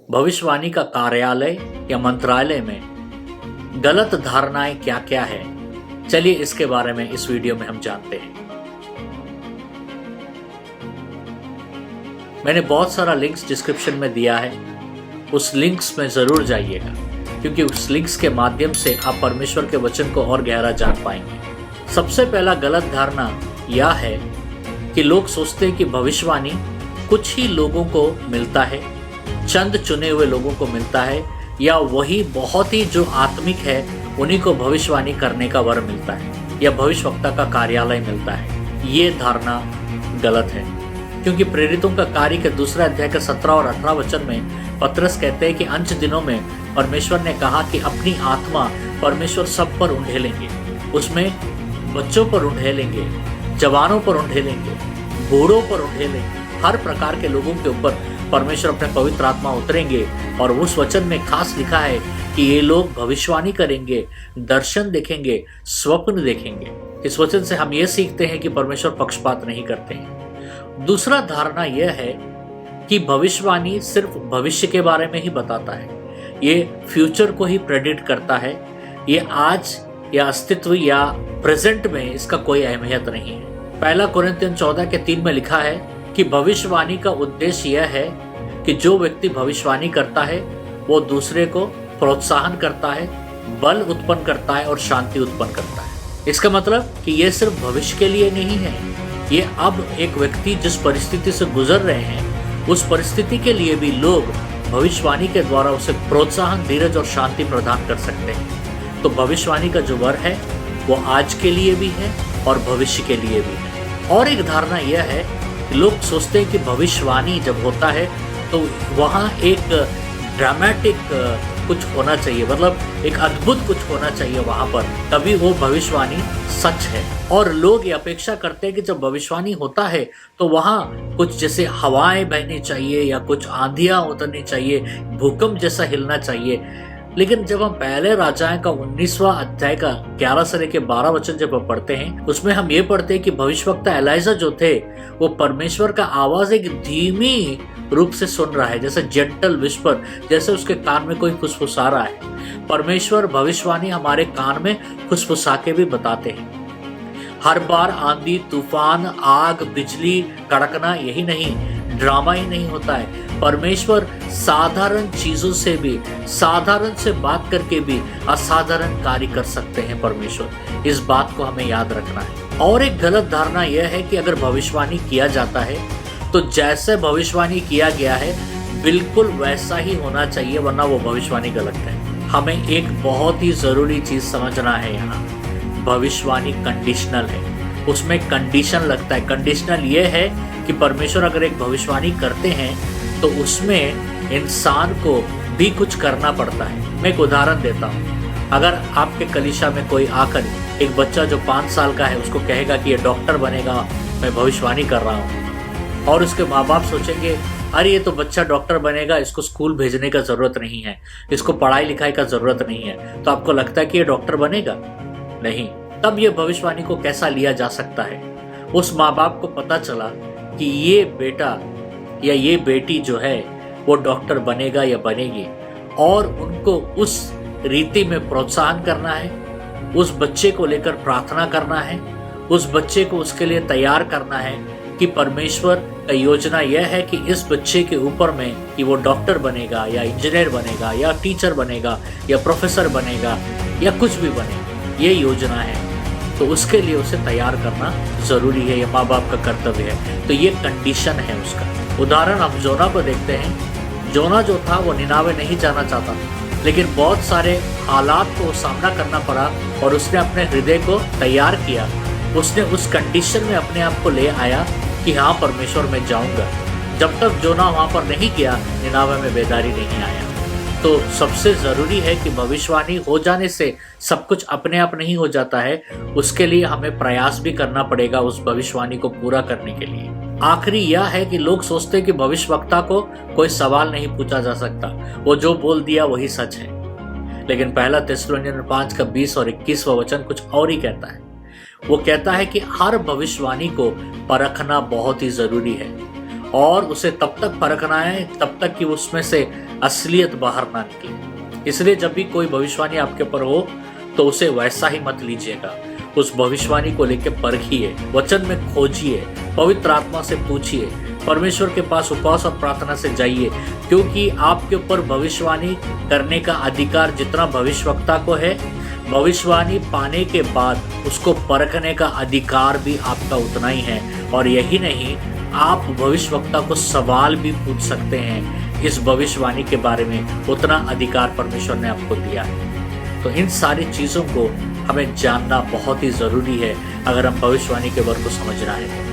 भविष्यवाणी का कार्यालय या मंत्रालय में गलत धारणाएं क्या क्या है, चलिए इसके बारे में इस वीडियो में हम जानते हैं। मैंने बहुत सारा लिंक्स डिस्क्रिप्शन में दिया है, उस लिंक्स में जरूर जाइएगा, क्योंकि उस लिंक्स के माध्यम से आप परमेश्वर के वचन को और गहरा जान पाएंगे। सबसे पहला गलत धारणा यह है कि लोग सोचते हैं कि भविष्यवाणी कुछ ही लोगों को मिलता है, चंद चुने हुए लोगों को मिलता है, या वही बहुत ही जो आत्मिक है उन्हीं को भविष्यवाणी करने का वर मिलता है, या भविष्यवक्ता का कार्यालय मिलता है। ये धारणा गलत है, क्योंकि प्रेरितों का कार्य के 2 अध्याय के 17 और 18 वचन में पतरस कहते हैं कि अंत दिनों में परमेश्वर ने कहा कि अपनी आत्मा परमेश्वर सब पर उंडेलेंगे। उसमें बच्चों पर उंडेलेंगे, जवानों पर उंडेलेंगे, बूढ़ों पर उंडेलेंगे, हर प्रकार के लोगों के ऊपर परमेश्वर अपने पवित्र आत्मा उतरेंगे। और उस वचन में खास लिखा है कि ये लोग भविष्यवाणी करेंगे, दर्शन देखेंगे, स्वप्न देखेंगे। इस वचन से हम ये सीखते हैं कि परमेश्वर पक्षपात नहीं करते हैं। दूसरा धारणा यह है कि भविष्यवाणी सिर्फ भविष्य के बारे में ही बताता है, ये फ्यूचर को ही प्रेडिक्ट करता है, ये आज या अस्तित्व या प्रेजेंट में इसका कोई अहमियत नहीं है। 1 कोरिन्थियन 14:3 में लिखा है कि भविष्यवाणी का उद्देश्य यह है कि जो व्यक्ति भविष्यवाणी करता है वो दूसरे को प्रोत्साहन करता है, बल उत्पन्न करता है और शांति उत्पन्न करता है। इसका मतलब कि ये सिर्फ भविष्य के लिए नहीं है, ये अब एक व्यक्ति जिस परिस्थिति से गुजर रहे हैं उस परिस्थिति के लिए भी लोग भविष्यवाणी के द्वारा उसे प्रोत्साहन, धीरज और शांति प्रदान कर सकते हैं। तो भविष्यवाणी का जो वर है वो आज के लिए भी है और भविष्य के लिए भी है। और एक धारणा यह है, लोग सोचते हैं कि भविष्यवाणी जब होता है तो वहाँ एक ड्रामेटिक कुछ होना चाहिए, मतलब एक अद्भुत कुछ होना चाहिए वहाँ पर, तभी वो भविष्यवाणी सच है। और लोग ये अपेक्षा करते हैं कि जब भविष्यवाणी होता है तो वहाँ कुछ जैसे हवाएं बहनी चाहिए या कुछ आंधियां उतरनी चाहिए, भूकंप जैसा हिलना चाहिए। लेकिन जब हम पहले राजाएं का 19वां अध्याय का 11 से लेकर 12 वचन जब हम पढ़ते हैं, उसमें हम ये पढ़ते हैं कि भविष्यवक्ता एलाइजा जो थे वो परमेश्वर का आवाज एक धीमी रूप से सुन रहा है, जैसे जेंटल विस्पर, जैसे उसके कान में कोई फुसफुसा रहा है। परमेश्वर भविष्यवाणी हमारे कान में फुसफुसा के भी बताते हैं। हर बार आंधी, तूफान, आग, बिजली कड़कना यही नहीं, ड्रामा ही नहीं होता है। परमेश्वर साधारण चीजों से भी, साधारण से बात करके भी असाधारण कार्य कर सकते हैं परमेश्वर। इस बात को हमें याद रखना है। और एक गलत धारणा यह है कि अगर भविष्यवाणी किया जाता है तो जैसे भविष्यवाणी किया गया है बिल्कुल वैसा ही होना चाहिए, वरना वो भविष्यवाणी गलत है। हमें एक बहुत ही जरूरी चीज समझना है, यहाँ भविष्यवाणी कंडीशनल है, उसमें कंडीशन लगता है। कंडीशनल ये है कि परमेश्वर अगर एक भविष्यवाणी करते हैं तो उसमें इंसान को भी कुछ करना पड़ता है। मैं एक उदाहरण देता हूँ। अगर आपके कलीसिया में कोई आकर एक बच्चा जो 5 साल का है उसको कहेगा कि ये डॉक्टर बनेगा, मैं भविष्यवाणी कर रहा हूँ, और उसके माँ बाप सोचेंगे अरे ये तो बच्चा डॉक्टर बनेगा, इसको स्कूल भेजने का जरूरत नहीं है, इसको पढ़ाई लिखाई का जरूरत नहीं है, तो आपको लगता है कि ये डॉक्टर बनेगा? नहीं। तब ये भविष्यवाणी को कैसा लिया जा सकता है? उस माँ बाप को पता चला कि ये बेटा या ये बेटी जो है वो डॉक्टर बनेगा या बनेगी, और उनको उस रीति में प्रोत्साहन करना है, उस बच्चे को लेकर प्रार्थना करना है, उस बच्चे को उसके लिए तैयार करना है कि परमेश्वर का योजना यह है कि इस बच्चे के ऊपर में कि वो डॉक्टर बनेगा या इंजीनियर बनेगा या टीचर बनेगा या प्रोफेसर बनेगा या कुछ भी बनेगा, ये योजना है। तो उसके लिए उसे तैयार करना जरूरी है, ये माँ बाप का कर्तव्य है। तो ये कंडीशन है उसका। उदाहरण हम जोना को देखते हैं। जोना जो था वो निनावे नहीं जाना चाहता, लेकिन बहुत सारे हालात को सामना करना पड़ा और उसने अपने हृदय को तैयार किया। उसने उस कंडीशन में अपने आप को ले आया कि हाँ परमेश्वर मैं जाऊंगा। जब तक जोना वहाँ पर नहीं गया, निनावे में बेदारी नहीं आया। तो सबसे ज़रूरी है कि भविष्यवाणी हो जाने से सब कुछ अपने आप नहीं हो जाता है, उसके लिए हमें प्रयास भी करना पड़ेगा उस भविष्यवाणी को पूरा करने के लिए। आखिरी यह है कि लोग सोचते हैं कि भविष्यवक्ता को कोई सवाल नहीं पूछा जा सकता, वो जो बोल दिया वही सच है। लेकिन 1 थिस्सलुनीकियों 5 का 20 और 21वां वचन कुछ और ही कहता है। वो कहता है कि हर भविष्यवाणी को परखना बहुत ही जरूरी है, और उसे तब तक परखना है तब तक कि उसमें से असलियत बाहर ना निकले। इसलिए जब भी कोई भविष्यवाणी आपके ऊपर हो तो उसे वैसा ही मत लीजिएगा। उस भविष्यवाणी को लेकर परखिए, वचन में खोजिए, पवित्र आत्मा से पूछिए, परमेश्वर के पास उपवास और प्रार्थना से जाइए, क्योंकि आपके ऊपर भविष्यवाणी करने का अधिकार जितना भविष्यवक्ता को है, भविष्यवाणी पाने के बाद उसको परखने का अधिकार भी आपका उतना ही है। और यही नहीं, आप भविष्यवक्ता को सवाल भी पूछ सकते हैं इस भविष्यवाणी के बारे में, उतना अधिकार परमेश्वर ने आपको दिया है। तो इन सारी चीज़ों को हमें जानना बहुत ही ज़रूरी है अगर हम भविष्यवाणी के वर्ग को समझना है।